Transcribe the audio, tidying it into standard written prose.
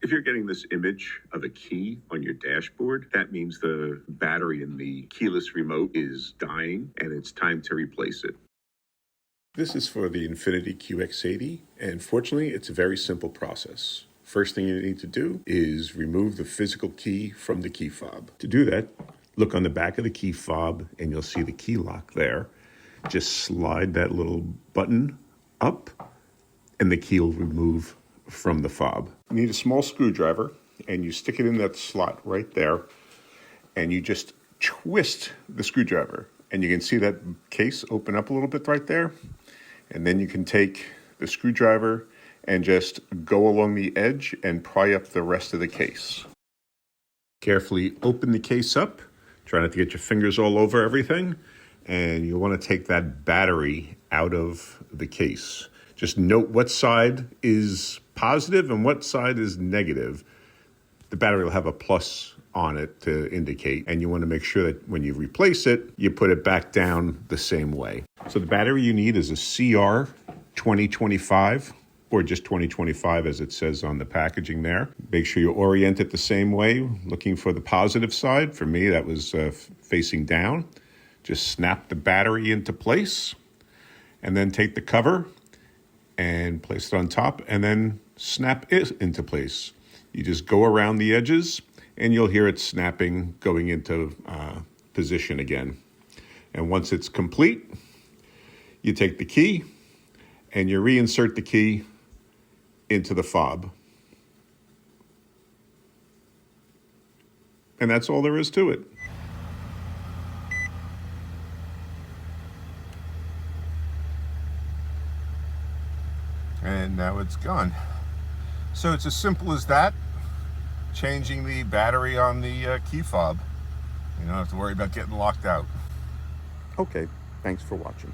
If you're getting this image of a key on your dashboard, that means the battery in the keyless remote is dying and it's time to replace it. This is for the Infiniti QX80, and fortunately, it's a very simple process. First thing you need to do is remove the physical key from the key fob. To do that, look on the back of the key fob and you'll see the key lock there. Just slide that little button up and the key will remove from the fob. You need a small screwdriver and you stick it in that slot right there and you just twist the screwdriver. And you can see that case open up a little bit right there. And then you can take the screwdriver and just go along the edge and pry up the rest of the case. Carefully open the case up. Try not to get your fingers all over everything. And you'll want to take that battery out of the case. Just note what side is positive and what side is negative. The battery will have a plus on it to indicate, and you want to make sure that when you replace it, you put it back down the same way. So the battery you need is a CR 2025, or just 2025 as it says on the packaging there. Make sure you orient it the same way, looking for the positive side. For me, that was facing down. Just snap the battery into place, and then take the cover and place it on top, and then snap it into place. You just go around the edges, and you'll hear it snapping, going into position again. And once it's complete, you take the key and you reinsert the key into the fob. And that's all there is to it. And now it's gone. So it's as simple as that. Changing the battery on the key fob. You don't have to worry about getting locked out. Okay, thanks for watching.